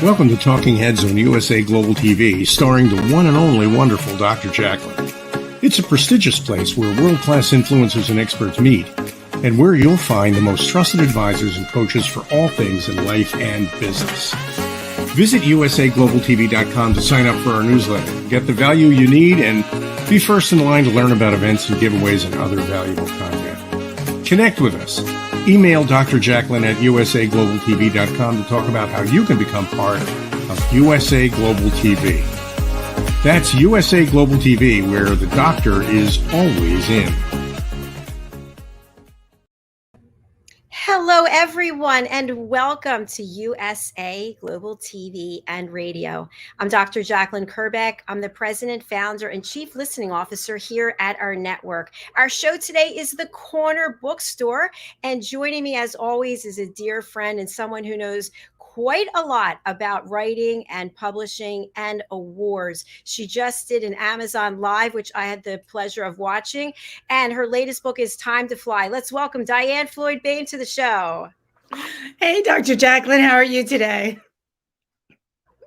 Welcome to Talking Heads on USA Global TV, starring the one and only wonderful Dr. Jacalyn. It's a prestigious place where world-class influencers and experts meet, and where you'll find the most trusted advisors and coaches for all things in life and business. Visit usaglobaltv.com to sign up for our newsletter, get the value you need, and be first in line to learn about events and giveaways and other valuable content. Connect with us. Email drjacalyn at usaglobaltv.com to talk about how you can become part of USA Global TV. That's USA Global TV, where the doctor is always in. Hello, everyone, and welcome to USA Global TV and Radio. I'm Dr. Jacalyn KERBECK. I'm the president, founder, and chief listening officer here at our network. Our show today is The Corner Bookstore, and joining me, as always, is a dear friend and someone who knows quite a lot about writing and publishing and awards. She just did an Amazon Live, which I had the pleasure of watching, and her latest book is Time to Fly. Let's welcome DIANN FLOYD to the show. Hey, Dr. Jacalyn, how are you today?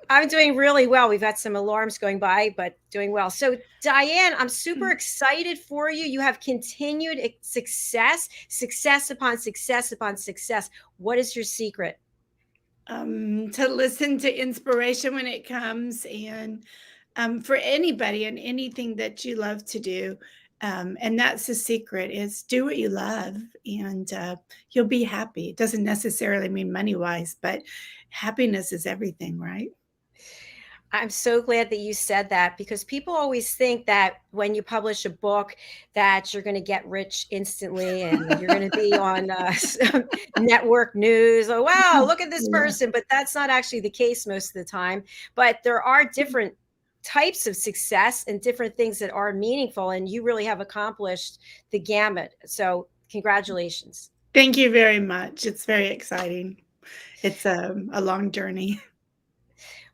I'm doing really well. We've had some alarms going by, but doing well. So, DIANN, I'm super excited for you. You have continued success upon success upon success. What is your secret? To listen to inspiration when it comes, and for anybody and anything that you love to do. And that's the secret, is do what you love, and you'll be happy. It doesn't necessarily mean money-wise, but happiness is everything, right? I'm so glad that you said that, because people always think that when you publish a book that you're going to get rich instantly and you're going to be on network news. Oh, wow, look at this person. But that's not actually the case most of the time. But there are different types of success and different things that are meaningful. And you really have accomplished the gamut. So congratulations. Thank you very much. It's very exciting. It's a long journey.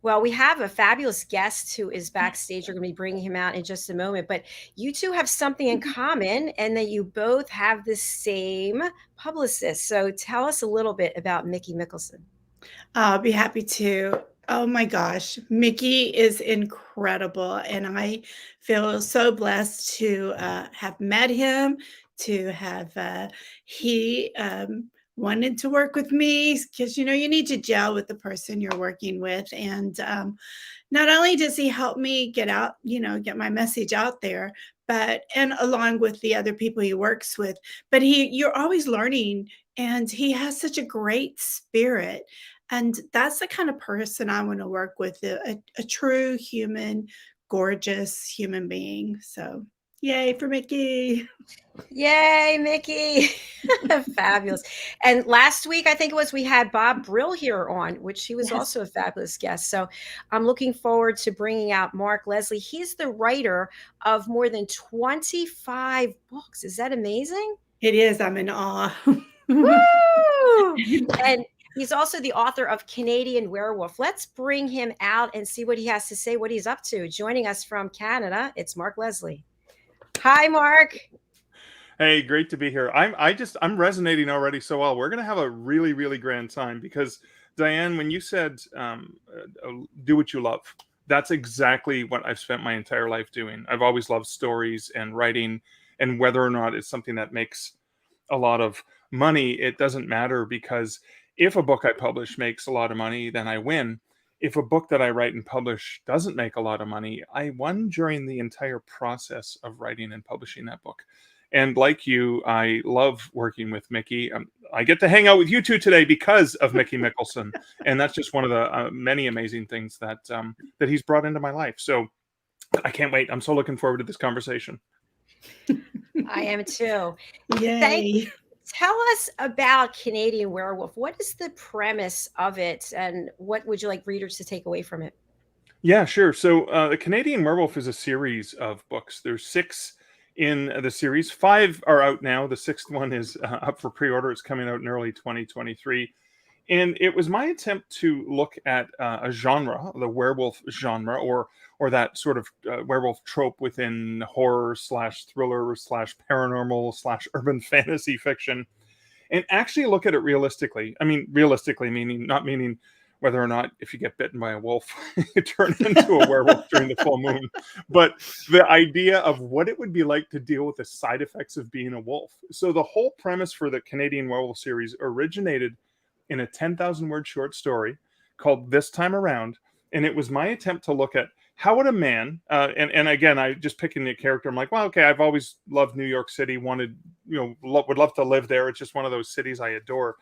Well, we have a fabulous guest who is backstage. We're going to be bringing him out in just a moment. But you two have something in common, and that you both have the same publicist. So tell us a little bit about Mickey Mickelson. I'll be happy to. Oh my gosh, Mickey is incredible. And I feel so blessed to have met him, to have he wanted to work with me, because, you know, you need to gel with the person you're working with. And not only does he help me get out, get my message out there, and along with the other people he works with, but you're always learning, and he has such a great spirit. And that's the kind of person I want to work with, a true human, gorgeous human being. So yay for Mickey. Yay, Mickey. Fabulous. And last week, I think it was, we had Bob Brill here on, which he was also a fabulous guest. So I'm looking forward to bringing out Mark Leslie. He's the writer of more than 25 books. Is that amazing? It is. I'm in awe. Woo! And he's also the author of Canadian Werewolf. Let's bring him out and see what he has to say, what he's up to. Joining us from Canada, it's Mark Leslie. Hi, Mark. Hey, great to be here. I'm resonating already so well. We're going to have a really, really grand time, because DIANN, when you said do what you love, that's exactly what I've spent my entire life doing. I've always loved stories and writing, and whether or not it's something that makes a lot of money, it doesn't matter, because if a book I publish makes a lot of money, then I win. If a book that I write and publish doesn't make a lot of money, I won during the entire process of writing and publishing that book. And like you, I love working with Mickey. I get to hang out with you two today because of Mickey Mickelson. And that's just one of the many amazing things that that he's brought into my life. So I can't wait. I'm so looking forward to this conversation. I am too. Yay. Thank you. Tell us about Canadian Werewolf. What is the premise of it, and what would you like readers to take away from it? Yeah, sure. So the Canadian Werewolf is a series of books. There's 6 in the series. 5 are out now. The 6th one is up for pre-order. It's coming out in early 2023. And it was my attempt to look at a genre, the werewolf genre, or that sort of werewolf trope within horror / thriller / paranormal / urban fantasy fiction, and actually look at it realistically. I mean, realistically, not meaning whether or not if you get bitten by a wolf, you turn into a werewolf during the full moon. But the idea of what it would be like to deal with the side effects of being a wolf. So the whole premise for the Canadian Werewolf series originated in a 10,000 word short story called This Time Around. And it was my attempt to look at how would a man, and again, I just picking the character, I'm like, well, okay, I've always loved New York City, would love to live there. It's just one of those cities I adore.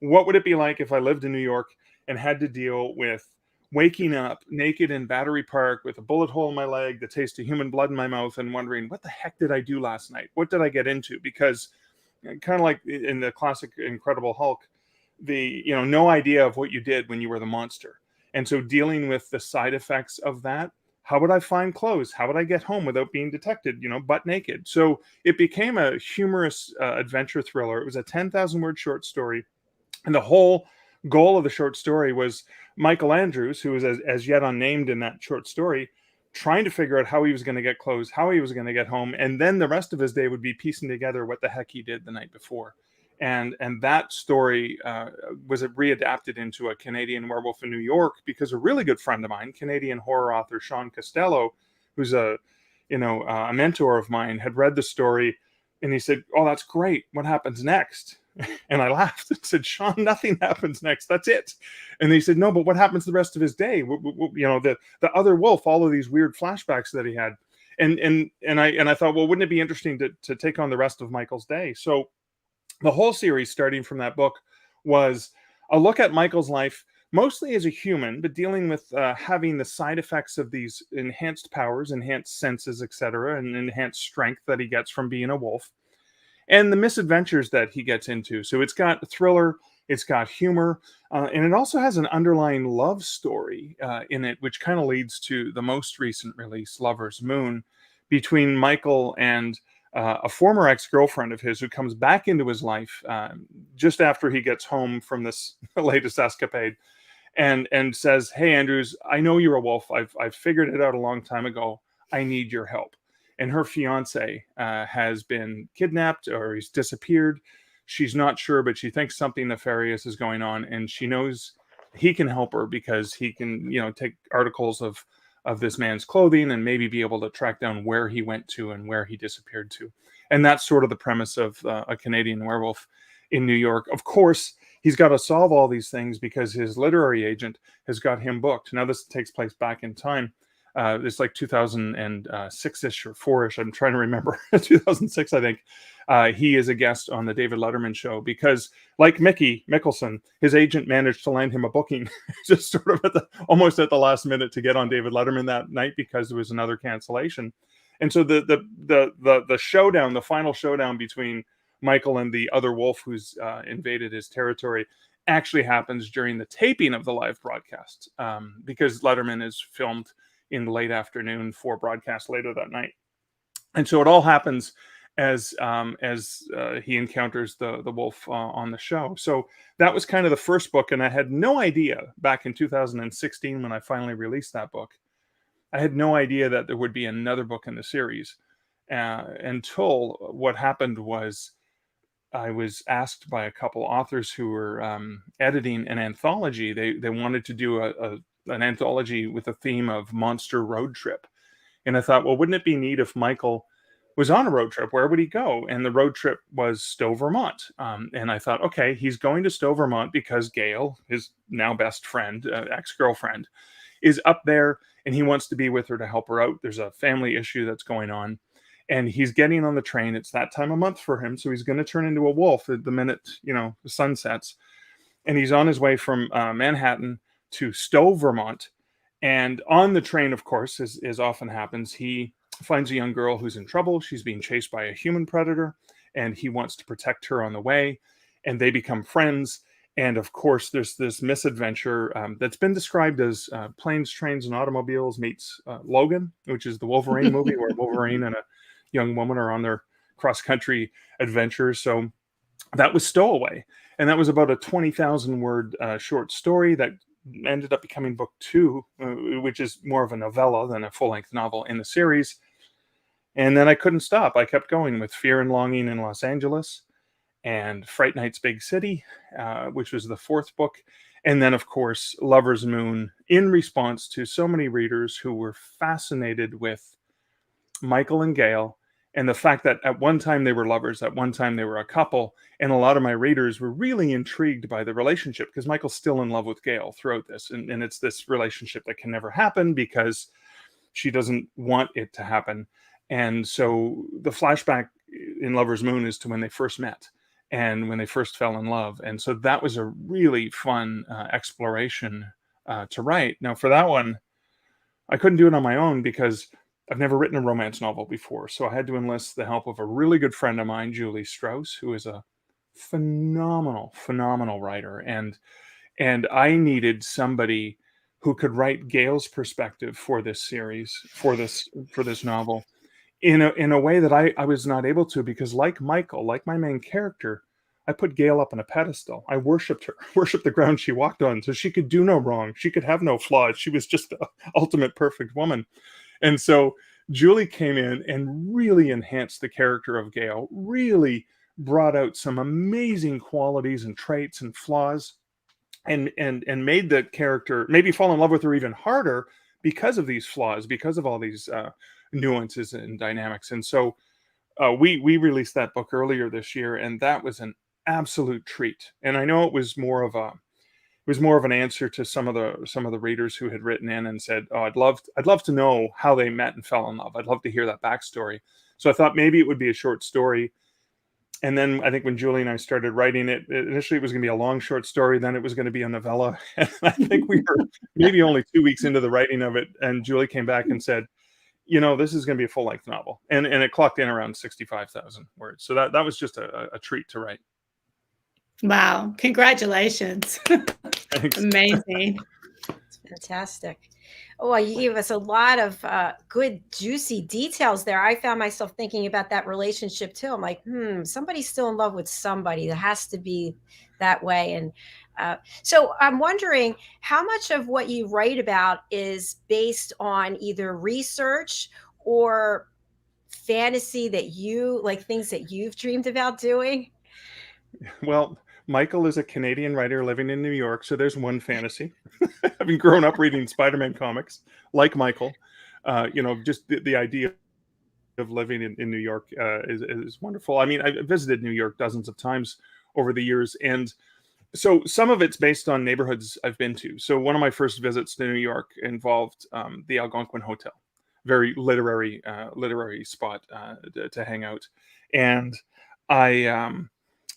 What would it be like if I lived in New York and had to deal with waking up naked in Battery Park with a bullet hole in my leg, the taste of human blood in my mouth, and wondering, what the heck did I do last night? What did I get into? Because kind of like in the classic Incredible Hulk, no idea of what you did when you were the monster. And so dealing with the side effects of that, how would I find clothes? How would I get home without being detected, butt naked? So it became a humorous adventure thriller. It was a 10,000 word short story. And the whole goal of the short story was Michael Andrews, who was as yet unnamed in that short story, trying to figure out how he was going to get clothes, how he was going to get home. And then the rest of his day would be piecing together what the heck he did the night before. And that story was readapted into A Canadian Werewolf in New York because a really good friend of mine, Canadian horror author Sean Costello, who's a mentor of mine, had read the story, and he said, "Oh, that's great. What happens next?" And I laughed and said, "Sean, nothing happens next. That's it." And he said, "No, but what happens the rest of his day? The other wolf, all of these weird flashbacks that he had." And I thought, well, wouldn't it be interesting to take on the rest of Michael's day? So the whole series, starting from that book, was a look at Michael's life, mostly as a human, but dealing with having the side effects of these enhanced powers, enhanced senses, etc., and enhanced strength that he gets from being a wolf, and the misadventures that he gets into. So it's got thriller, it's got humor, and it also has an underlying love story in it, which kind of leads to the most recent release, Lover's Moon, between Michael and a former ex-girlfriend of his who comes back into his life just after he gets home from this latest escapade, and says, "Hey, Andrews, I know you're a wolf. I've figured it out a long time ago. I need your help." And her fiance has been kidnapped, or he's disappeared. She's not sure, but she thinks something nefarious is going on, and she knows he can help her because he can, take articles of this man's clothing and maybe be able to track down where he went to and where he disappeared to. And that's sort of the premise of A Canadian Werewolf in New York. Of course, he's got to solve all these things because his literary agent has got him booked. Now, this takes place back in time. It's like 2006-ish or 4-ish. I'm trying to remember. 2006, I think. He is a guest on the David Letterman show because, like Mickey Mickelson, his agent managed to land him a booking just sort of almost at the last minute to get on David Letterman that night because there was another cancellation. And so the showdown, the final showdown between Michael and the other wolf who's invaded his territory, actually happens during the taping of the live broadcast because Letterman is filmed in the late afternoon for broadcast later that night. And so it all happens as he encounters the wolf on the show. So that was kind of the first book, and I had no idea back in 2016 when I finally released that book. I had no idea that there would be another book in the series until what happened was I was asked by a couple authors who were editing an anthology. They wanted to do an anthology with a theme of monster road trip. And I thought, well, wouldn't it be neat if Michael was on a road trip? Where would he go? And the road trip was Stowe, Vermont. And I thought, okay, he's going to Stowe, Vermont because Gail, his now best friend, ex-girlfriend, is up there and he wants to be with her to help her out. There's a family issue that's going on. And he's getting on the train. It's that time of month for him. So he's going to turn into a wolf the minute, the sun sets. And he's on his way from Manhattan to Stowe, Vermont. And on the train, of course, as often happens, he finds a young girl who's in trouble. She's being chased by a human predator, and he wants to protect her on the way. And they become friends. And of course, there's this misadventure that's been described as Planes, Trains, and Automobiles meets Logan, which is the Wolverine movie where Wolverine and a young woman are on their cross-country adventures. So that was Stowaway. And that was about a 20,000 word short story that ended up becoming book 2, which is more of a novella than a full-length novel in the series. And then I couldn't stop. I kept going with Fear and Longing in Los Angeles and Fright Night's Big City, which was the 4th book. And then, of course, Lover's Moon, in response to so many readers who were fascinated with Michael and Gail, and the fact that at one time they were lovers, at one time they were a couple, and a lot of my readers were really intrigued by the relationship, because Michael's still in love with Gail throughout this, and it's this relationship that can never happen because she doesn't want it to happen. And so the flashback in Lover's Moon is to when they first met and when they first fell in love. And so that was a really fun exploration to write. Now, for that one, I couldn't do it on my own because I've never written a romance novel before. So I had to enlist the help of a really good friend of mine, Julie Strauss, who is a phenomenal, phenomenal writer. And I needed somebody who could write Gail's perspective for this series, for this novel, in a way that I was not able to, because like Michael, like my main character, I put Gail up on a pedestal. I worshipped her, worshipped the ground she walked on, so she could do no wrong. She could have no flaws. She was just the ultimate perfect woman. And so Julie came in and really enhanced the character of Gail, really brought out some amazing qualities and traits and flaws, and made the character maybe fall in love with her even harder because of these flaws, because of all these nuances and dynamics. And so we released that book earlier this year, and that was an absolute treat. And I know it was more of an answer to some of the readers who had written in and said, "Oh, I'd love to know how they met and fell in love. I'd love to hear that backstory." So I thought maybe it would be a short story. And then I think when Julie and I started writing it, initially it was going to be a long short story. Then it was going to be a novella. And I think we were maybe only 2 weeks into the writing of it, and Julie came back and said, this is going to be a full-length novel. And it clocked in around 65,000 words. So that was just a treat to write. Wow. Congratulations. Thanks. Amazing. It's fantastic. Oh, you gave us a lot of good, juicy details there. I found myself thinking about that relationship too. I'm like, somebody's still in love with somebody. That has to be that way. And so I'm wondering how much of what you write about is based on either research or fantasy that you like, things that you've dreamed about doing? Well, Michael is a Canadian writer living in New York, so there's one fantasy. Having grown up reading Spider-Man comics, like Michael, just the idea of living in New York is wonderful. I mean, I visited New York dozens of times over the years, and so some of it's based on neighborhoods I've been to. So one of my first visits to New York involved the Algonquin Hotel, very literary spot to hang out, and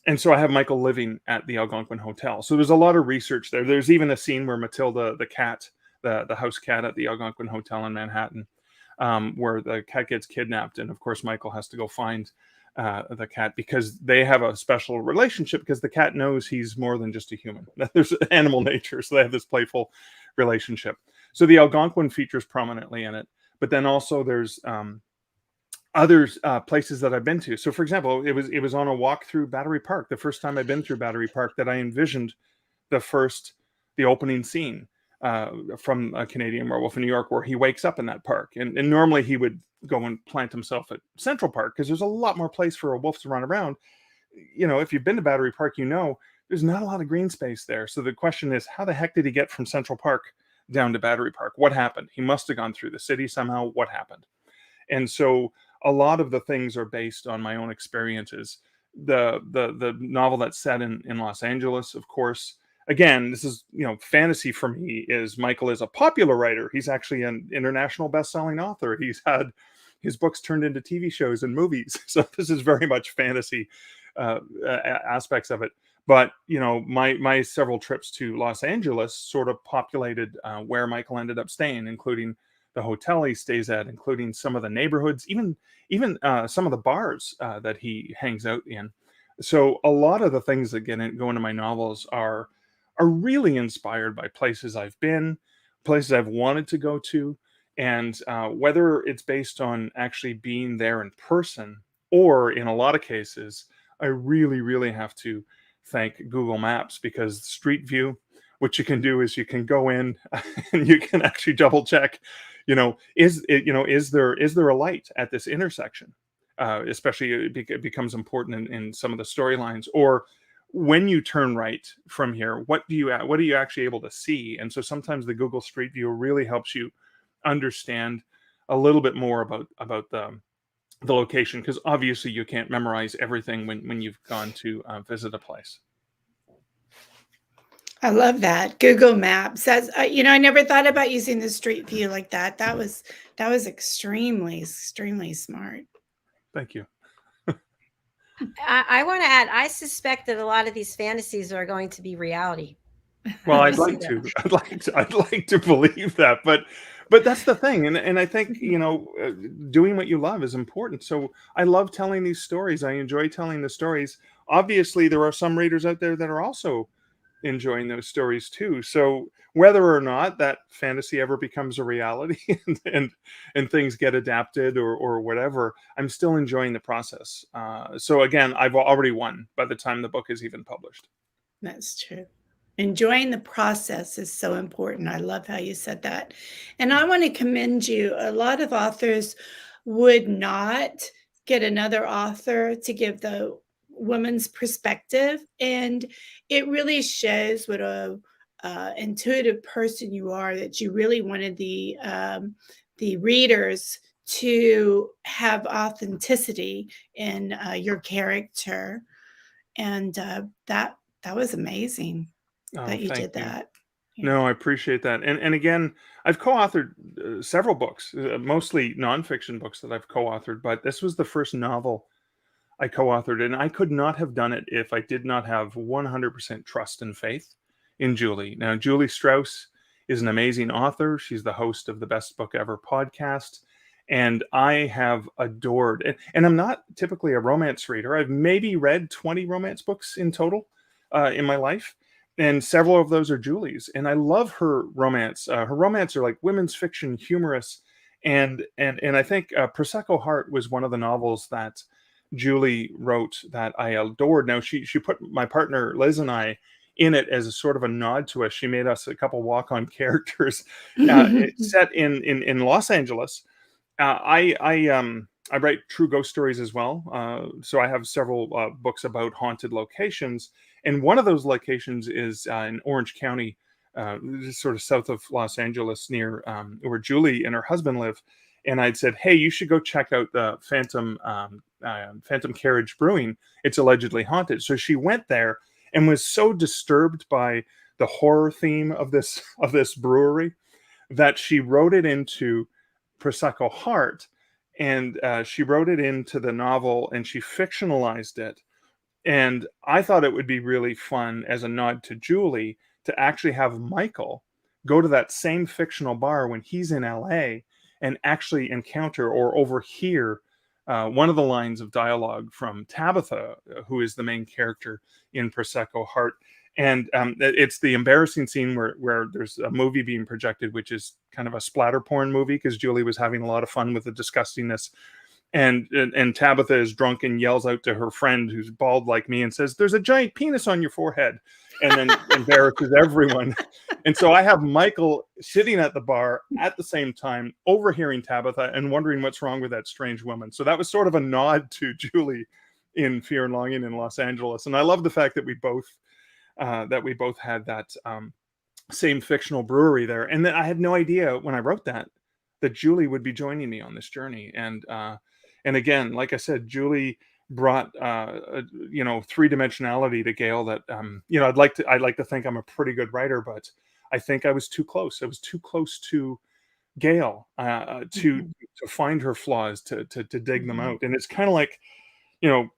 And so I have Michael living at the Algonquin Hotel. So there's a lot of research there. There's even a scene where Matilda, the cat, the house cat at the Algonquin Hotel in Manhattan, where the cat gets kidnapped. And of course, Michael has to go find the cat, because they have a special relationship, because the cat knows he's more than just a human. There's animal nature. So they have this playful relationship. So the Algonquin features prominently in it. But then also there's other places that I've been to. So, for example, it was on a walk through Battery Park, the first time I've been through Battery Park, that I envisioned the opening scene from A Canadian Werewolf in New York, where he wakes up in that park. And normally he would go and plant himself at Central Park, because there's a lot more place for a wolf to run around. If you've been to Battery Park, there's not a lot of green space there. So the question is, how the heck did he get from Central Park down to Battery Park? What happened? He must have gone through the city somehow. What happened? And so a lot of the things are based on my own experiences. The novel that's set in Los Angeles, of course. Again, this is, fantasy for me is Michael is a popular writer. He's actually an international best-selling author. He's had his books turned into TV shows and movies. So this is very much fantasy aspects of it. But, my several trips to Los Angeles sort of populated where Michael ended up staying, including the hotel he stays at, including some of the neighborhoods, even some of the bars that he hangs out in. So a lot of the things that go into my novels are really inspired by places I've been, places I've wanted to go to, and whether it's based on actually being there in person, or in a lot of cases, I really, really have to thank Google Maps, because Street View, what you can do is you can go in and you can actually double check, is there a light at this intersection? Especially it becomes important in some of the storylines, or when you turn right from here, what are you actually able to see? And so sometimes the Google Street View really helps you understand a little bit more about the location, because obviously you can't memorize everything when you've gone to visit a place. I love that. Google Maps. That's, I never thought about using the Street View like that. That was extremely, extremely smart. Thank you. I want to add, I suspect that a lot of these fantasies are going to be reality. Well, I I'd see like that. to. I'd like to believe that, but that's the thing, and I think doing what you love is important. So I love telling these stories. I enjoy telling the stories. Obviously, there are some readers out there that are also enjoying those stories too. So whether or not that fantasy ever becomes a reality and things get adapted or whatever, I'm still enjoying the process. So again, I've already won by the time the book is even published. That's true. Enjoying the process is so important. I love how you said that. And I want to commend you. A lot of authors would not get another author to give the woman's perspective. And it really shows what a intuitive person you are, that you really wanted the readers to have authenticity in your character. And that was amazing Oh, that you thank did you. that. Yeah. No, I appreciate that. And again, I've co-authored several books, mostly nonfiction books that I've co-authored, but this was the first novel I co-authored, and I could not have done it if I did not have 100% trust and faith in Julie. Now, Julie Strauss is an amazing author. She's the host of the Best Book Ever podcast, and I have adored it. And I'm not typically a romance reader. I've maybe read 20 romance books in total in my life, and several of those are Julie's. And I love her romance. Her romance are like women's fiction, humorous, and I think Prosecco Heart was one of the novels that Julie wrote that I adored. Now she put my partner Liz and I in it as a sort of a nod to us. She made us a couple walk-on characters set in Los Angeles. I write true ghost stories as well. So I have several books about haunted locations, and one of those locations is in Orange County, sort of south of Los Angeles, near where Julie and her husband live. And I'd said, hey, you should go check out the Phantom Carriage Brewing. It's allegedly haunted. So she went there and was so disturbed by the horror theme of this brewery that she wrote it into Prosecco Heart, and she wrote it into the novel, and she fictionalized it. And I thought it would be really fun as a nod to Julie to actually have Michael go to that same fictional bar when he's in LA and actually encounter or overhear one of the lines of dialogue from Tabitha, who is the main character in Prosecco Heart. And it's the embarrassing scene where there's a movie being projected, which is kind of a splatter porn movie, because Julie was having a lot of fun with the disgustingness. And Tabitha is drunk and yells out to her friend, who's bald like me, and says, "There's a giant penis on your forehead," and then embarrasses everyone. And so I have Michael sitting at the bar at the same time, overhearing Tabitha and wondering what's wrong with that strange woman. So that was sort of a nod to Julie in Fear and Longing in Los Angeles. And I love the fact that we both had that same fictional brewery there. And then I had no idea when I wrote that Julie would be joining me on this journey. And again, like I said, Julie brought three-dimensionality to Gail that I'd like to think I'm a pretty good writer, but I think I was too close. I was too close to Gail to find her flaws, to dig them out. And it's kind of like, it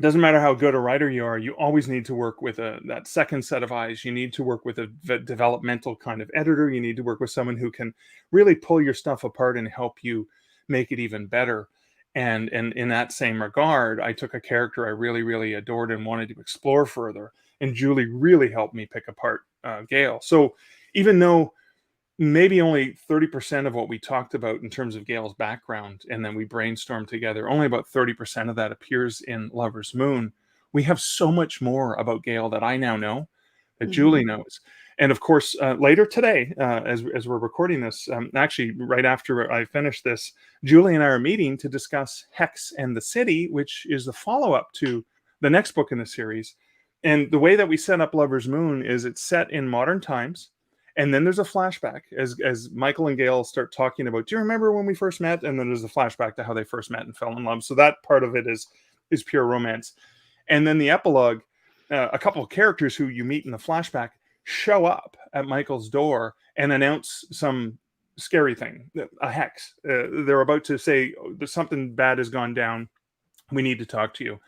doesn't matter how good a writer you are, you always need to work with that second set of eyes. You need to work with a developmental kind of editor. You need to work with someone who can really pull your stuff apart and help you make it even better. And in that same regard, I took a character I really, really adored and wanted to explore further. And Julie really helped me pick apart Gail. So even though maybe only 30% of what we talked about in terms of Gail's background, and then we brainstormed together, only about 30% of that appears in Lover's Moon, we have so much more about Gail that I now know, that Julie knows. And of course, later today, as we're recording this, actually right after I finish this, Julie and I are meeting to discuss Hex and the City, which is the follow-up to the next book in the series. And the way that we set up Lover's Moon is it's set in modern times. And then there's a flashback as Michael and Gail start talking about, do you remember when we first met? And then there's a flashback to how they first met and fell in love. So that part of it is pure romance. And then the epilogue, a couple of characters who you meet in the flashback show up at Michael's door and announce some scary thing, a hex. They're about to say something bad has gone down. We need to talk to you.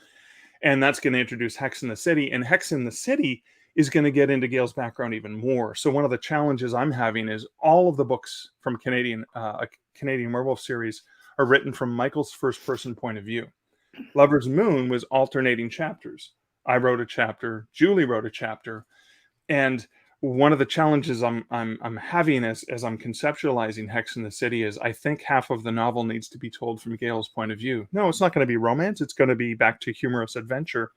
And that's going to introduce Hex in the City. And Hex in the City is going to get into Gail's background even more. So one of the challenges I'm having is all of the books from Canadian Werewolf series are written from Michael's first person point of view. Lover's Moon was alternating chapters. I wrote a chapter, Julie wrote a chapter. And one of the challenges I'm having as I'm conceptualizing Hex in the City is I think half of the novel needs to be told from Gail's point of view. No, it's not going to be romance. It's going to be back to humorous adventure.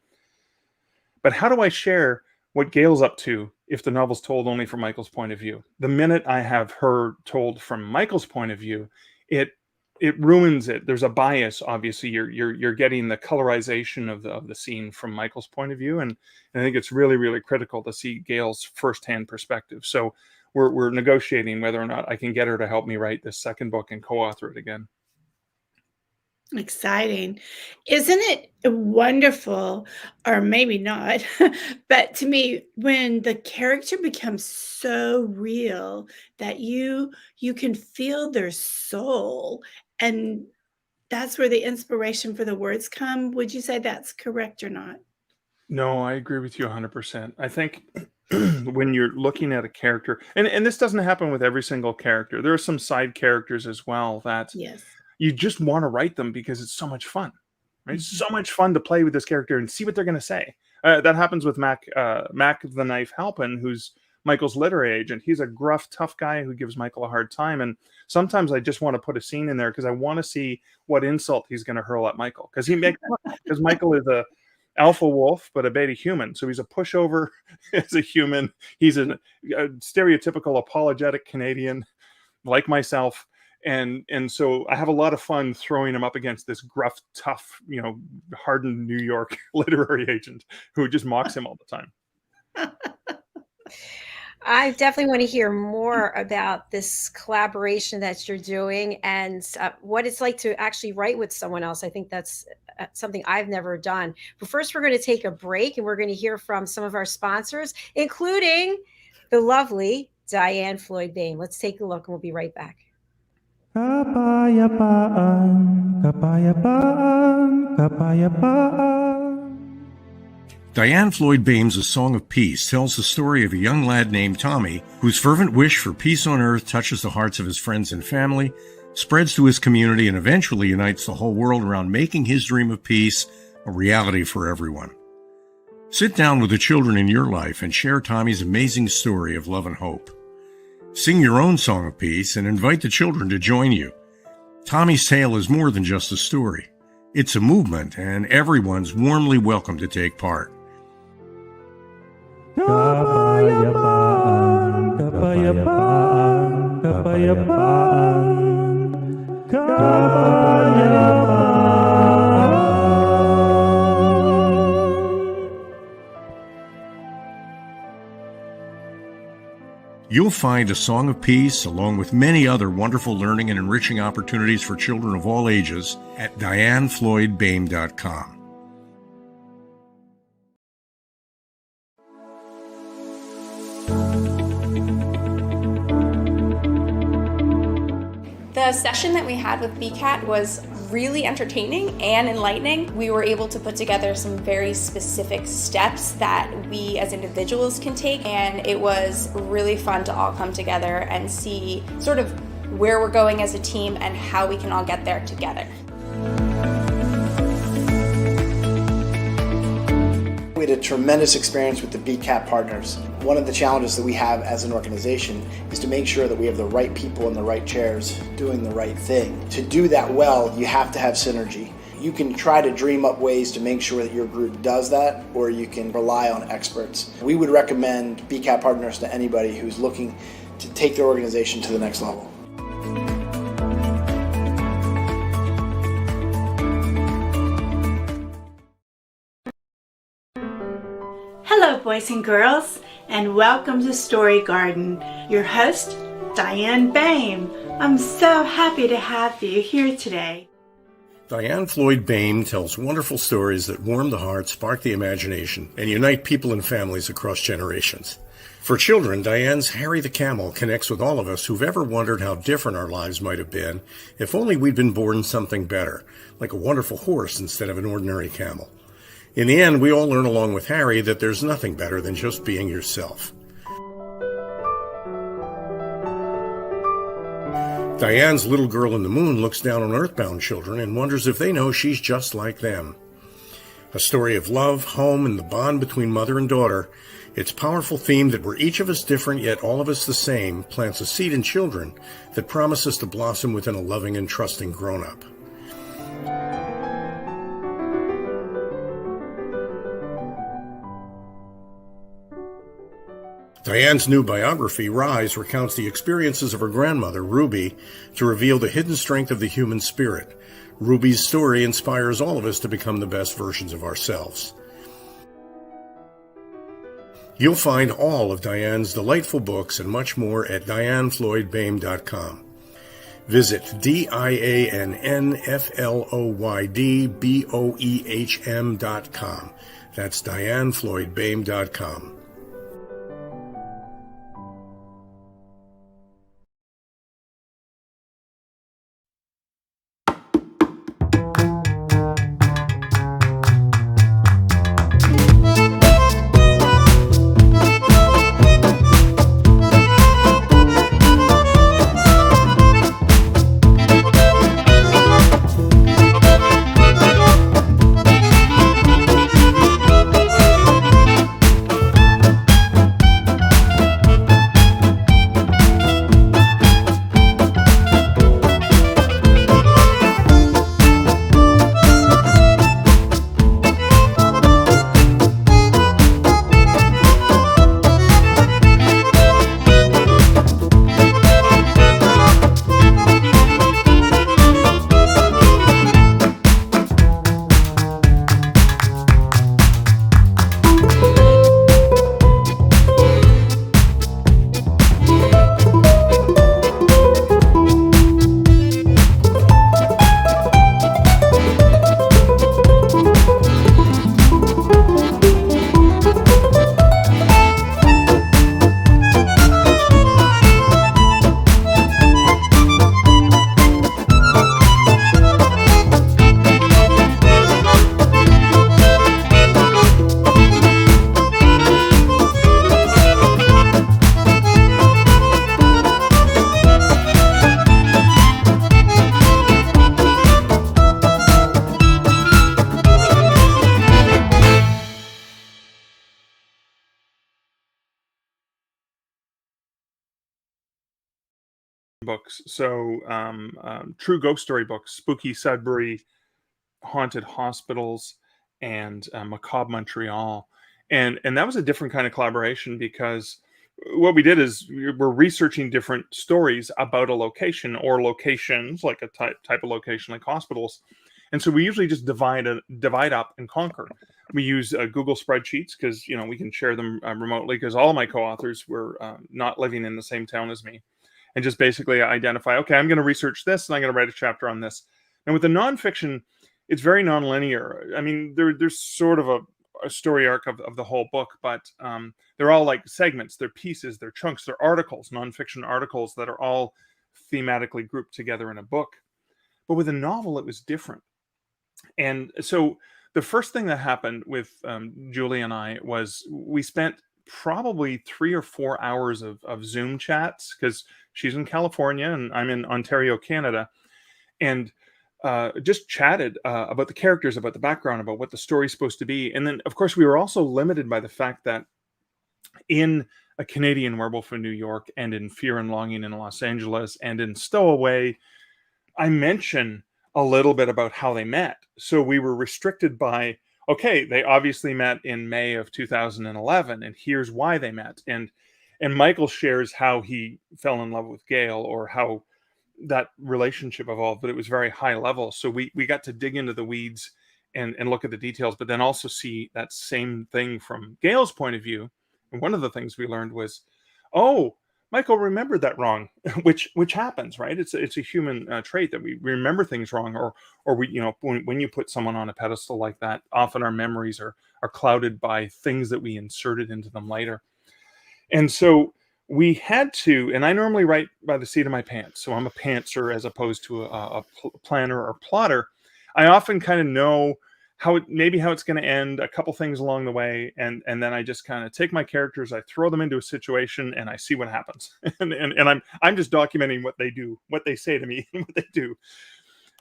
But how do I share what Gail's up to if the novel's told only from Michael's point of view? The minute I have her told from Michael's point of view, it ruins it. There's a bias. Obviously, you're getting the colorization of the scene from Michael's point of view, and I think it's really, really critical to see Gail's firsthand perspective. So we're negotiating whether or not I can get her to help me write this second book and co-author it again. Exciting. Isn't it wonderful, or maybe not, but to me, when the character becomes so real that you can feel their soul, and that's where the inspiration for the words come. Would you say that's correct or not? No, I agree with you 100%. I think when you're looking at a character, and this doesn't happen with every single character. There are some side characters as well that Yes. you just want to write them because it's so much fun, right? It's so much fun to play with this character and see what they're going to say. That happens with Mac the Knife Halpin, who's Michael's literary agent. He's a gruff, tough guy who gives Michael a hard time. And sometimes I just want to put a scene in there because I want to see what insult he's going to hurl at Michael. Because Michael is a alpha wolf, but a beta human. So he's a pushover as a human. He's a stereotypical apologetic Canadian like myself. And so I have a lot of fun throwing him up against this gruff, tough, hardened New York literary agent who just mocks him all the time. I definitely want to hear more about this collaboration that you're doing and what it's like to actually write with someone else. I think that's something I've never done. But first, we're going to take a break and we're going to hear from some of our sponsors, including the lovely DIANN Floyd BOEHM. Let's take a look and we'll be right back. Kapayapaan, kapayapaan, kapayapaan. DIANN Floyd BOEHM's A Song of Peace tells the story of a young lad named Tommy whose fervent wish for peace on earth touches the hearts of his friends and family, spreads to his community, and eventually unites the whole world around making his dream of peace a reality for everyone. Sit down with the children in your life and share Tommy's amazing story of love and hope. Sing your own song of peace and invite the children to join you. Tommy's tale is more than just a story. It's a movement, and everyone's warmly welcome to take part. Kapayapaan, kapayapaan, kapayapaan, kapayapaan. You'll find A Song of Peace, along with many other wonderful learning and enriching opportunities for children of all ages, at DIANNFloydBOEHM.com. The session that we had with BCAT was really entertaining and enlightening. We were able to put together some very specific steps that we as individuals can take, and it was really fun to all come together and see sort of where we're going as a team and how we can all get there together. We had a tremendous experience with the BCAT partners. One of the challenges that we have as an organization is to make sure that we have the right people in the right chairs doing the right thing. To do that well, you have to have synergy. You can try to dream up ways to make sure that your group does that, or you can rely on experts. We would recommend BCAT partners to anybody who's looking to take their organization to the next level. boys and girls, and welcome to Story Garden. Your host, Dianne BOEHM. I'm so happy to have you here today. Diann Floyd BOEHM tells wonderful stories that warm the heart, spark the imagination, and unite people and families across generations. For children, Dianne's Harry the Camel connects with all of us who've ever wondered how different our lives might have been if only we'd been born something better, like a wonderful horse instead of an ordinary camel. In the end, we all learn along with Harry that there's nothing better than just being yourself. Diane's Little Girl in the Moon looks down on earthbound children and wonders if they know she's just like them. A story of love, home, and the bond between mother and daughter, its powerful theme that we're each of us different yet all of us the same plants a seed in children that promises to blossom within a loving and trusting grown-up. Diane's new biography, Rise, recounts the experiences of her grandmother, Ruby, to reveal the hidden strength of the human spirit. Ruby's story inspires all of us to become the best versions of ourselves. You'll find all of Diane's delightful books and much more at DIANNFLOYDBOEHM.com. Visit DIANNFLOYDBOEHM.com. That's DIANNFLOYDBOEHM.com. Books. So true ghost story books, Spooky Sudbury, Haunted Hospitals, and Macabre Montreal. And that was a different kind of collaboration because what we did is we're researching different stories about a location or locations, like a type of location like hospitals. And so we usually just divide up and conquer. We use Google spreadsheets because, we can share them remotely because all my co-authors were not living in the same town as me. And just basically identify, okay, I'm going to research this and I'm going to write a chapter on this. And with the nonfiction, it's very nonlinear. I mean, there's sort of a story arc of the whole book, but they're all like segments, they're pieces, they're chunks, they're articles, nonfiction articles that are all thematically grouped together in a book. But with a novel, it was different. And so the first thing that happened with Julie and I was we spent probably 3 or 4 hours of Zoom chats because she's in California and I'm in Ontario, Canada, and just chatted about the characters, about the background, about what the story's supposed to be. And then, of course, we were also limited by the fact that in A Canadian Werewolf in New York and in Fear and Longing in Los Angeles and in Stowaway, I mention a little bit about how they met. So we were restricted by, okay, they obviously met in May of 2011, and here's why they met. And Michael shares how he fell in love with Gail or how that relationship evolved, but it was very high level. So we got to dig into the weeds and look at the details, but then also see that same thing from Gail's point of view. And one of the things we learned was, oh, Michael remembered that wrong, which happens, right? It's a human trait that we remember things wrong, or we, when you put someone on a pedestal like that, often our memories are clouded by things that we inserted into them later. And so we had to, and I normally write by the seat of my pants, so I'm a pantser as opposed to a planner or plotter. I often kind of know how it's going to end, a couple things along the way, and then I just kind of take my characters, I throw them into a situation, and I see what happens. and I'm just documenting what they do, what they say to me, and what they do.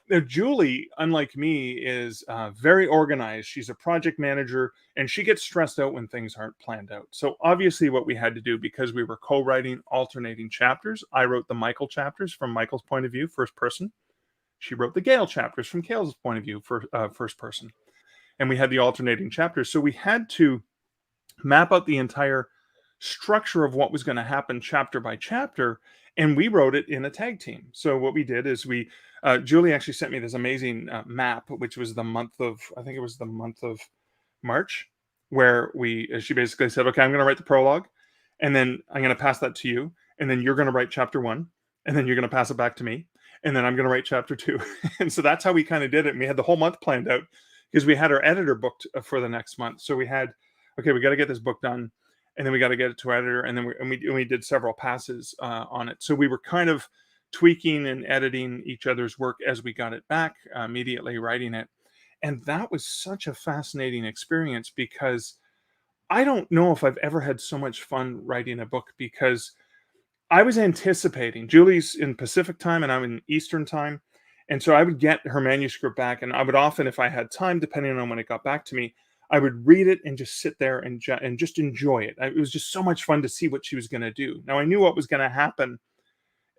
Now, Julie, unlike me, is very organized. She's a project manager, and she gets stressed out when things aren't planned out. So obviously what we had to do, because we were co-writing alternating chapters, I wrote the Michael chapters from Michael's point of view, first person. She wrote the Gail chapters from Gail's point of view, first person. And we had the alternating chapters. So we had to map out the entire structure of what was going to happen chapter by chapter, and we wrote it in a tag team. So what we did is Julie actually sent me this amazing map, which was the month of March, where she basically said, okay, I'm going to write the prologue, and then I'm going to pass that to you, and then you're going to write chapter 1, and then you're going to pass it back to me, and then I'm going to write chapter 2. And so that's how we kind of did it. And we had the whole month planned out, because we had our editor booked for the next month. So we had, okay, we got to get this book done, and then we got to get it to editor, and then we did several passes on it. So we were kind of tweaking and editing each other's work as we got it back, immediately writing it. And that was such a fascinating experience, because I don't know if I've ever had so much fun writing a book, because I was anticipating, Julie's in Pacific time and I'm in Eastern time. And so I would get her manuscript back, and I would often, if I had time, depending on when it got back to me, I would read it and just sit there and just enjoy it. It was just so much fun to see what she was going to do. Now, I knew what was going to happen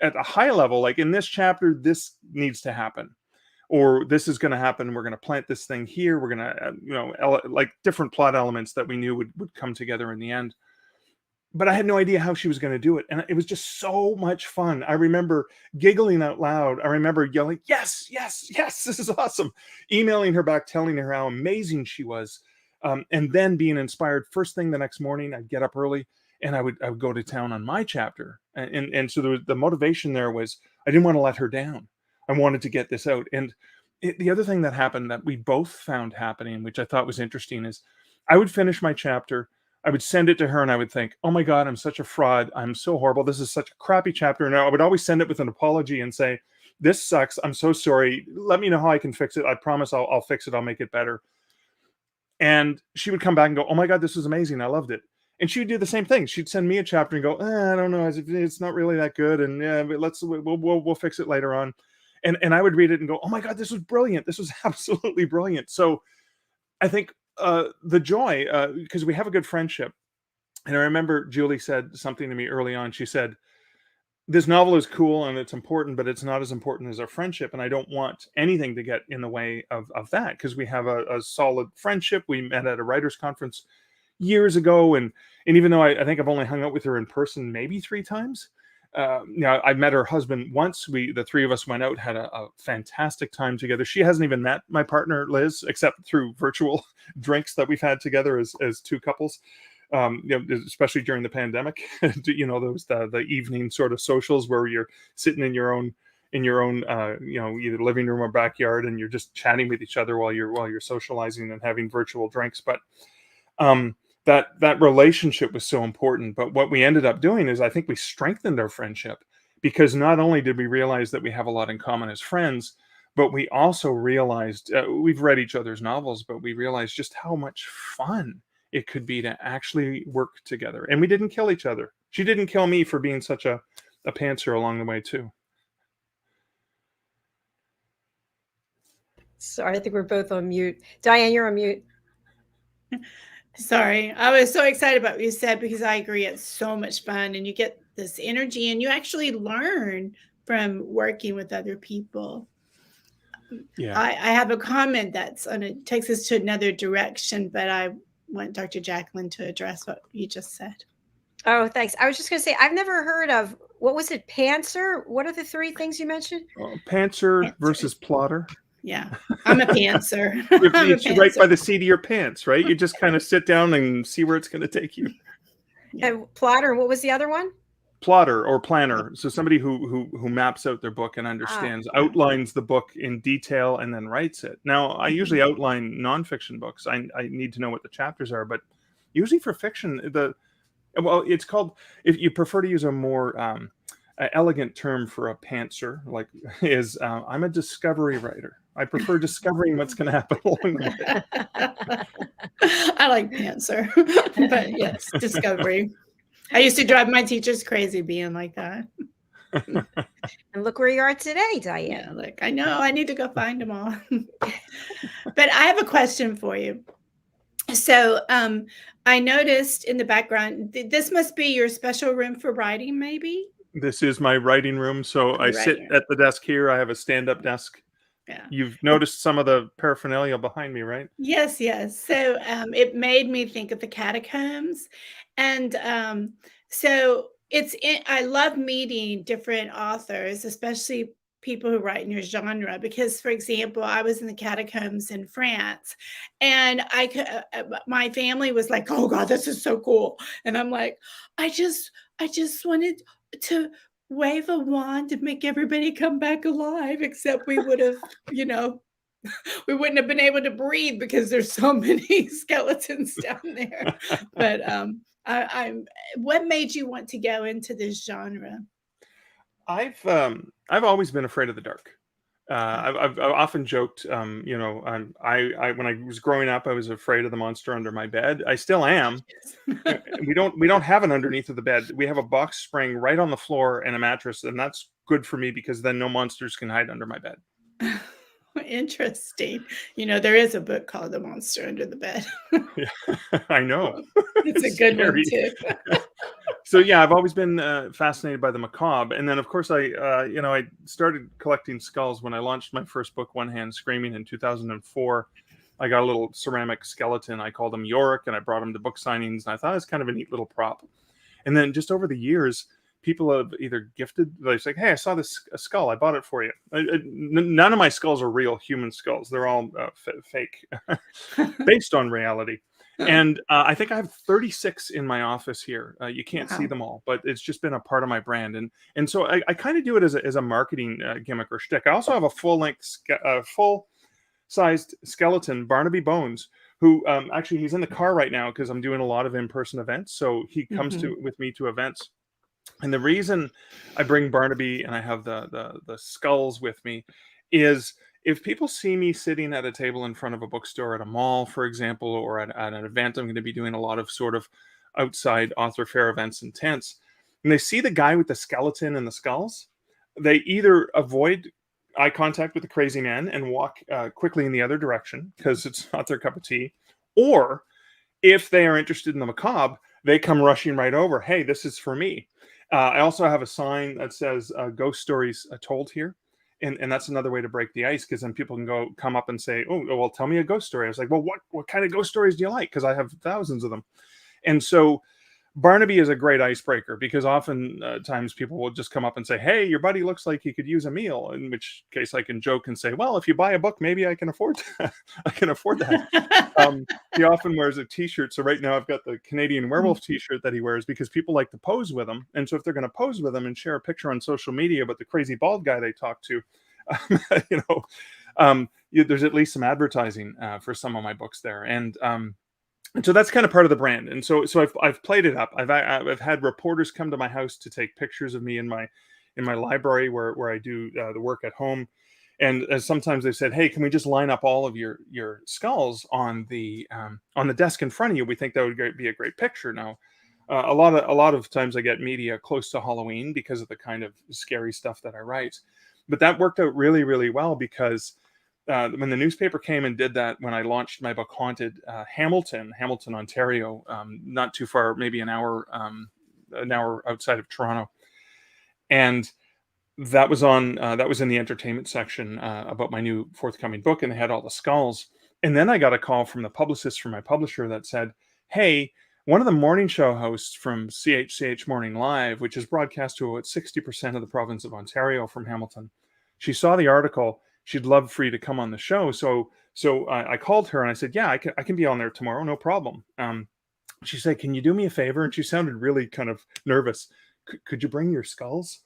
at a high level, like in this chapter, this needs to happen, or this is going to happen. We're going to plant this thing here. We're going to, like different plot elements that we knew would come together in the end. But I had no idea how she was going to do it. And it was just so much fun. I remember giggling out loud. I remember yelling, yes, yes, yes, this is awesome. Emailing her back, telling her how amazing she was. And then being inspired. First thing the next morning, I'd get up early and I would go to town on my chapter. And so the motivation there was, I didn't want to let her down. I wanted to get this out. And the other thing that happened that we both found happening, which I thought was interesting, is I would finish my chapter, I would send it to her, and I would think, oh my God, I'm such a fraud. I'm so horrible. This is such a crappy chapter. And I would always send it with an apology and say, this sucks. I'm so sorry. Let me know how I can fix it. I promise I'll fix it. I'll make it better. And she would come back and go, oh my God, this was amazing. I loved it. And she would do the same thing. She'd send me a chapter and go, I don't know. It's not really that good. And yeah, but we'll fix it later on. And I would read it and go, oh my God, this was brilliant. This was absolutely brilliant. So I think the joy, because we have a good friendship. And I remember Julie said something to me early on. She said, this novel is cool and it's important, but it's not as important as our friendship. And I don't want anything to get in the way of that, because we have a solid friendship. We met at a writer's conference years ago. And even though I think I've only hung out with her in person maybe 3 times, I met her husband once. The 3 of us went out, had a fantastic time together. She hasn't even met my partner, Liz, except through virtual drinks that we've had together as 2 couples. Especially during the pandemic, those the evening sort of socials where you're sitting in your own either living room or backyard, and you're just chatting with each other while you're socializing and having virtual drinks. But that relationship was so important. But what we ended up doing is I think we strengthened our friendship, because not only did we realize that we have a lot in common as friends, but we also realized we've read each other's novels, but we realized just how much fun it could be to actually work together. And we didn't kill each other. She didn't kill me for being such a pantser along the way too. Sorry, I think we're both on mute. Diane, you're on mute. Sorry, I was so excited about what you said, because I agree. It's so much fun, and you get this energy, and you actually learn from working with other people. Yeah, I have a comment that's takes us to another direction, but I want Dr. Jacalyn to address what you just said. Oh, thanks. I was just going to say, I've never heard of, what was it, pantser? What are the 3 things you mentioned? pantser versus plotter. Yeah. I'm a pantser. I'm a It's right by pantser. the seat of your pants, right? You just kind of sit down and see where it's going to take you. Yeah. And plotter, what was the other one? Plotter or planner, so somebody who maps out their book and understands, yeah. outlines the book in detail, and then writes it. Now, I Mhm. usually outline nonfiction books. I need to know what the chapters are, but usually for fiction, it's called, if you prefer to use a more elegant term for a pantser, like is I'm a discovery writer. I prefer discovering what's going to happen along the way. I like pantser, but yes, discovery. I used to drive my teachers crazy being like that. And look where you are today, Diane. Yeah, like I know I need to go find them all. But I have a question for you. So I noticed in the background, this must be your special room for writing, maybe? This is my writing room, so I Your sit writing room. at the desk here. I have a stand-up desk. Yeah. You've noticed some of the paraphernalia behind me, right? Yes, yes. So it made me think of the catacombs. And so I love meeting different authors, especially people who write in your genre, because, for example, I was in the catacombs in France, and my family was like, "Oh God, this is so cool," and I'm like, I just wanted to wave a wand and make everybody come back alive, except we would have, you know, we wouldn't have been able to breathe because there's so many skeletons down there. But I'm what made you want to go into this genre? I've always been afraid of the dark. I've often joked, I when I was growing up, I was afraid of the monster under my bed. I still am. We don't have an underneath of the bed. We have a box spring right on the floor and a mattress, and that's good for me because then no monsters can hide under my bed. Interesting. You know, there is a book called The Monster Under the Bed. Yeah, I know. It's a good one Scary. too. So yeah, I've always been fascinated by the macabre, and then of course I started collecting skulls when I launched my first book, One Hand Screaming, in 2004. I got a little ceramic skeleton. I called him Yorick, and I brought him to book signings, and I thought it was kind of a neat little prop. And then just over the years, people have either gifted, they say, "Hey, I saw this skull. I bought it for you." None of my skulls are real human skulls. They're all fake, based on reality. And I think I have 36 in my office here. You can't see Wow. them all, but it's just been a part of my brand. And so I kind of do it as a marketing gimmick or shtick. I also have a full-sized skeleton, Barnaby Bones, who actually he's in the car right now because I'm doing a lot of in-person events. So he comes with me to events. And the reason I bring Barnaby and I have the skulls with me is if people see me sitting at a table in front of a bookstore at a mall, for example, or at an event, I'm going to be doing a lot of sort of outside author fair events and tents, and they see the guy with the skeleton and the skulls, they either avoid eye contact with the crazy man and walk quickly in the other direction because it's not their cup of tea, or if they are interested in the macabre, they come rushing right over. "Hey, this is for me." I also have a sign that says "Ghost Stories Told Here." And that's another way to break the ice, because then people can come up and say, "Oh, well, tell me a ghost story." I was like, "Well, what kind of ghost stories do you like?" Because I have thousands of them. And so Barnaby is a great icebreaker, because often times people will just come up and say, "Hey, your buddy looks like he could use a meal," in which case I can joke and say, "Well, if you buy a book, maybe I can afford I can afford that." He often wears a t-shirt. So right now I've got the Canadian werewolf t-shirt that he wears because people like to pose with him. And so if they're going to pose with him and share a picture on social media about the crazy bald guy they talk to, there's at least some advertising for some of my books there. And so that's kind of part of the brand. And so I've played it up. I've had reporters come to my house to take pictures of me in my library where I do the work at home. And sometimes they've said, "Hey, can we just line up all of your skulls on the desk in front of you? We think that would be a great picture." Now, a lot of times I get media close to Halloween because of the kind of scary stuff that I write. But that worked out really, really well, because when the newspaper came and did that, when I launched my book Haunted, Hamilton, Ontario, not too far, maybe an hour outside of Toronto, and that was in the entertainment section about my new forthcoming book, and they had all the skulls. And then I got a call from the publicist from my publisher that said, "Hey, one of the morning show hosts from CHCH Morning Live, which is broadcast to about 60% of the province of Ontario from Hamilton, she saw the article she'd love for you to come on the show. So I called her and I said, yeah, I can be on there tomorrow, no problem. She said, can you do me a favor? And she sounded really kind of nervous. Could you bring your skulls?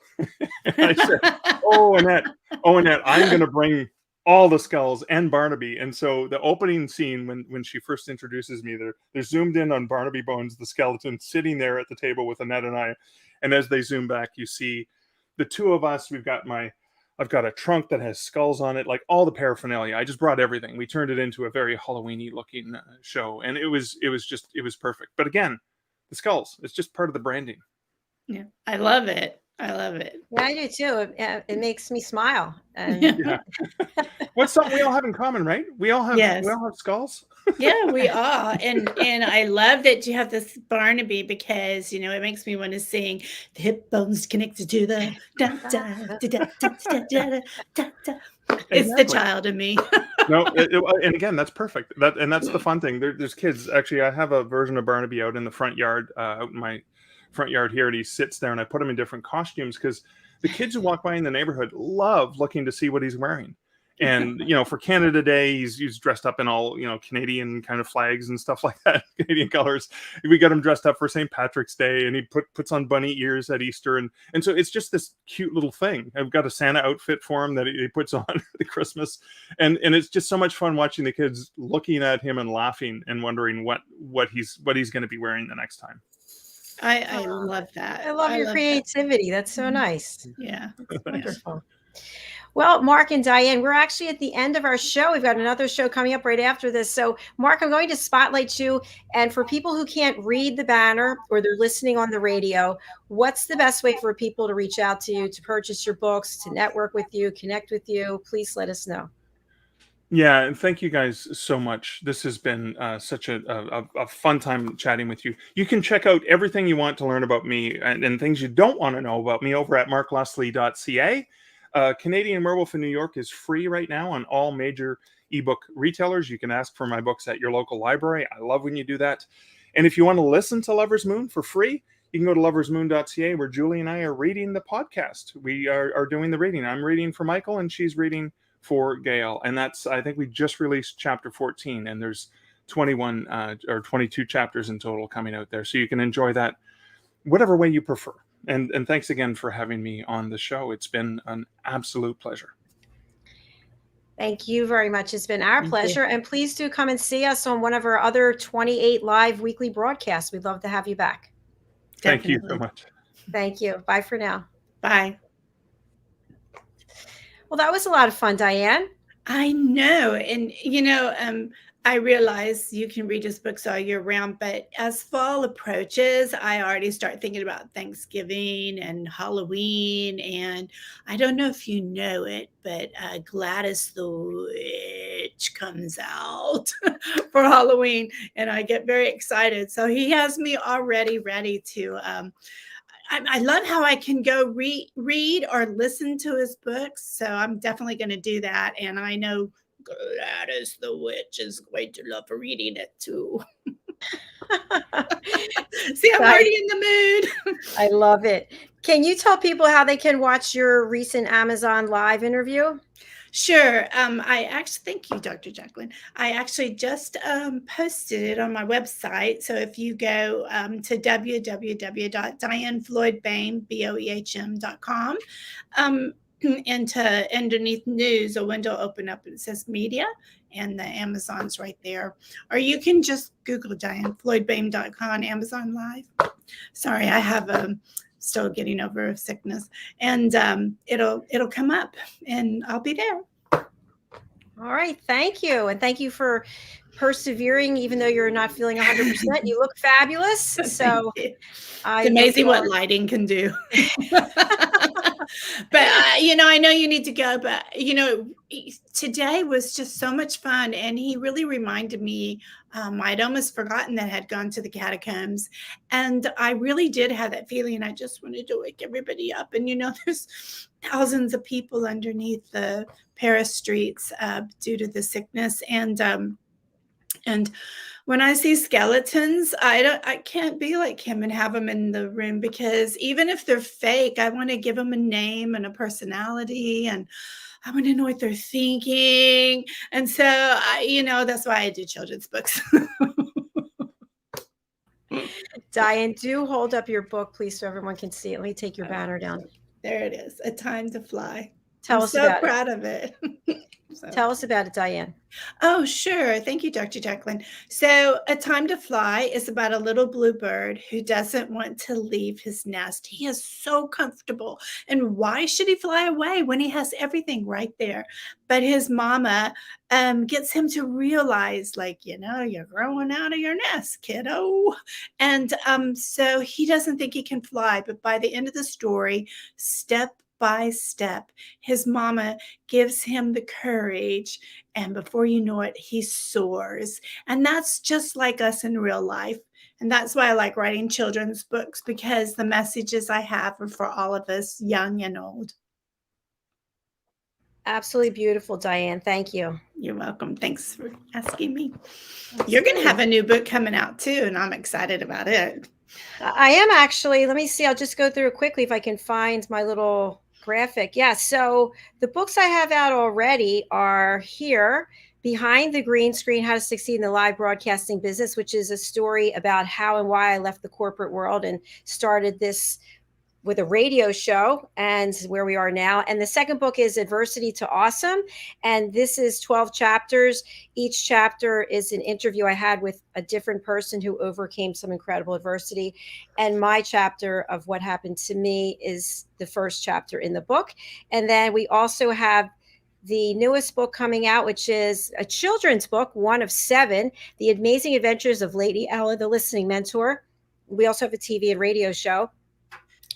I said, Annette, I'm going to bring all the skulls and Barnaby. And so the opening scene, when she first introduces me, they're zoomed in on Barnaby Bones, the skeleton, sitting there at the table with Annette and I. And as they zoom back, you see the two of us. I've got a trunk that has skulls on it, like all the paraphernalia. I just brought everything. We turned it into a very Halloween-y looking show, and it was perfect. But again, the skulls, it's just part of the branding. Yeah, I love it. I love it. Yeah, I do too. It makes me smile. And Yeah. What's something we all have in common, right? We all have skulls. Yeah, we are. And I love that you have this Barnaby, because it makes me want to sing the hip bones connected to the da da da da da da da da. It's the child in me. No, and again, that's perfect. That's the fun thing. There's kids. Actually, I have a version of Barnaby out in the front yard, out in my front yard here, and he sits there, and I put him in different costumes because the kids who walk by in the neighborhood love looking to see what he's wearing. And for Canada Day, he's dressed up in all Canadian kind of flags and stuff like that, Canadian colors. We got him dressed up for St. Patrick's Day, and he puts on bunny ears at Easter, and so it's just this cute little thing. I've got a Santa outfit for him that he puts on at Christmas, and it's just so much fun watching the kids looking at him and laughing and wondering what he's going to be wearing the next time. I love that. I love your creativity. That's so nice. Yeah, that's wonderful. Well, Mark and Diane, we're actually at the end of our show. We've got another show coming up right after this. So, Mark, I'm going to spotlight you. And for people who can't read the banner or they're listening on the radio, what's the best way for people to reach out to you, to purchase your books, to network with you, connect with you? Please let us know. Yeah, and thank you guys so much. This has been such a fun time chatting with you. You can check out everything you want to learn about me and things you don't want to know about me over at markleslie.ca. Canadian Werewolf in New York is free right now on all major ebook retailers. You can ask for my books at your local library. I love when you do that. And if you want to listen to Lover's Moon for free, you can go to loversmoon.ca, where Julie and I are reading the podcast. We are doing the reading. I'm reading for Michael, and she's reading for Gail. And I think we just released chapter 14, and there's 21 or 22 chapters in total coming out there. So you can enjoy that whatever way you prefer. And thanks again for having me on the show. It's been an absolute pleasure. Thank you very much. It's been our pleasure. And please do come and see us on one of our other 28 live weekly broadcasts. We'd love to have you back. Thank you so much. Thank you. Bye for now. Bye. Well, that was a lot of fun, Diane. I know. And, I realize you can read his books all year round, but as fall approaches, I already start thinking about Thanksgiving and Halloween. And I don't know if you know it, but Gladys the Witch comes out for Halloween, and I get very excited. So he has me already ready to I love how I can go read or listen to his books. So I'm definitely going to do that. And I know Gladys the Witch is going to love reading it too. See, I'm already in the mood. I love it. Can you tell people how they can watch your recent Amazon Live interview? Sure. Thank you, Dr. Jacalyn. I actually just posted it on my website. So if you go to www.diannfloydboehm.com, and to underneath news, a window open up and it says media, and the Amazon's right there. Or you can just Google DiannFloydBoehm.com Amazon Live. Sorry, I have still getting over a sickness, and it'll come up, and I'll be there. All right, thank you, and thank you for persevering, even though you're not feeling 100%. You look fabulous. So it's amazing what lighting can do. But I know you need to go, but today was just so much fun, and he really reminded me. I'd almost forgotten that I had gone to the catacombs, and I really did have that feeling. I just wanted to wake everybody up, and there's thousands of people underneath the Paris streets due to the sickness, and when I see skeletons, I can't be like him and have them in the room, because even if they're fake, I want to give them a name and a personality, and I want to know what they're thinking. And so, that's why I do children's books. Diane, do hold up your book, please, so everyone can see it. Let me take your banner down. There it is, A Time to Fly. Tell I'm us so about proud of it. Tell us about it, Diane. Oh, sure. Thank you, Dr. Jacalyn. So, A Time to Fly is about a little blue bird who doesn't want to leave his nest. He is so comfortable. And why should he fly away when he has everything right there? But his mama gets him to realize, you're growing out of your nest, kiddo. And so he doesn't think he can fly. But by the end of the story, step by step, his mama gives him the courage, and before you know it, he soars. And that's just like us in real life. And that's why I like writing children's books, because the messages I have are for all of us, young and old. Absolutely beautiful, Diane. Thank you. You're welcome. Thanks for asking me. You're going to have a new book coming out too, and I'm excited about it. I am actually. Let me see. I'll just go through it quickly if I can find my little graphic. Yeah. So the books I have out already are here. Behind the Green Screen, How to Succeed in the Live Broadcasting Business, which is a story about how and why I left the corporate world and started this with a radio show, and where we are now. And the second book is Adversity to Awesome. And this is 12 chapters. Each chapter is an interview I had with a different person who overcame some incredible adversity. And my chapter of what happened to me is the first chapter in the book. And then we also have the newest book coming out, which is a children's book, one of 7, The Amazing Adventures of Lady Ella, the Listening Mentor. We also have a TV and radio show.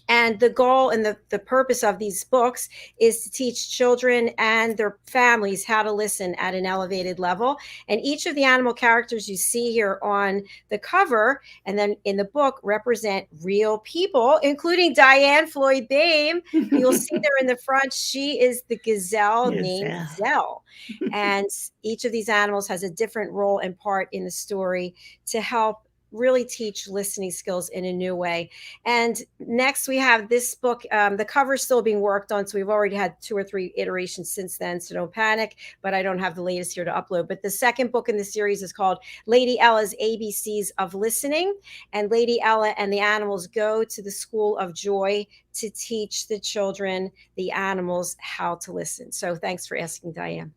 And the goal and the purpose of these books is to teach children and their families how to listen at an elevated level. And each of the animal characters you see here on the cover and then in the book represent real people, including Diann Floyd BOEHM. You'll see there in the front, she is the gazelle named Zell. And each of these animals has a different role and part in the story to help really teach listening skills in a new way. And next we have this book. The cover is still being worked on, so we've already had 2 or 3 iterations since then, so don't panic, but I don't have the latest here to upload. But the second book in the series is called Lady Ella's ABCs of Listening. And Lady Ella and the animals go to the School of Joy to teach the children, the animals, how to listen. So thanks for asking, Diane.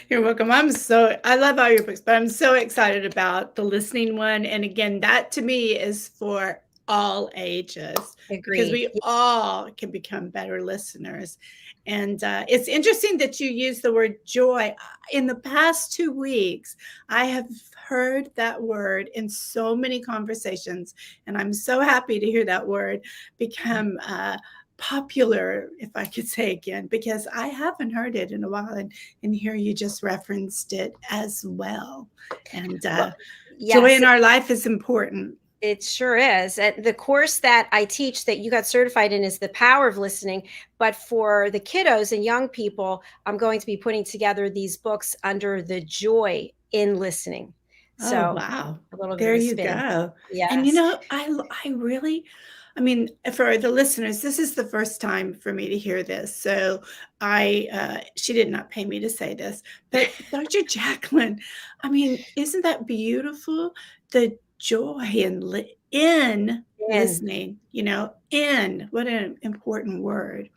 You're welcome. I love all your books, but I'm so excited about the listening one. And again, that to me is for all ages. Agreed. Because we all can become better listeners. And it's interesting that you use the word joy. In the past 2 weeks, I have heard that word in so many conversations. And I'm so happy to hear that word become popular, if I could say again, because I haven't heard it in a while. And here you just referenced it as well. And yes, joy in our life is important. It sure is. And the course that I teach that you got certified in is The Power of Listening. But for the kiddos and young people, I'm going to be putting together these books under the joy in listening. So, oh, wow. A little there bit of you spin. go. Yes. And I mean, for the listeners, this is the first time for me to hear this. So she did not pay me to say this, but Dr. Jacalyn, I mean, isn't that beautiful? The joy in listening, what an important word.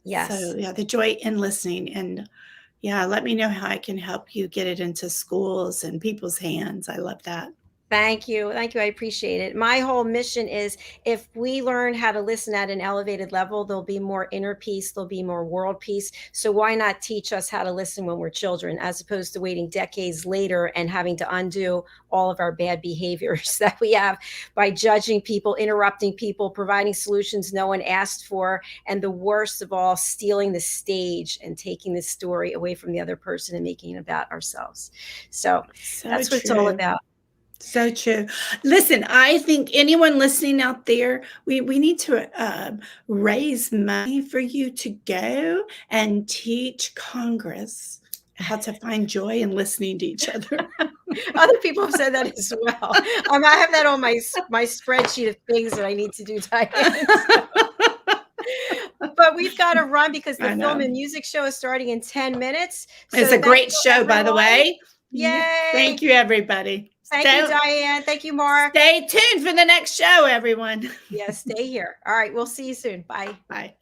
Yes. So yeah, the joy in listening. And yeah, let me know how I can help you get it into schools and people's hands. I love that. Thank you. Thank you. I appreciate it. My whole mission is if we learn how to listen at an elevated level, there'll be more inner peace, there'll be more world peace. So why not teach us how to listen when we're children, as opposed to waiting decades later and having to undo all of our bad behaviors that we have by judging people, interrupting people, providing solutions no one asked for, and the worst of all, stealing the stage and taking the story away from the other person and making it about ourselves. So that's what it's all about. So true. Listen, I think anyone listening out there, we need to raise money for you to go and teach Congress how to find joy in listening to each other. Other people have said that as well. I have that on my spreadsheet of things that I need to do, Diane. But But we've got to run because the I film know. and music show is starting in 10 minutes. It's So a great thank you, show, by the everyone. way. Yay. Thank you, everybody. Thank you, Diane. Thank you, Mark. Stay tuned for the next show, everyone. Yeah, stay here. All right. We'll see you soon. Bye. Bye.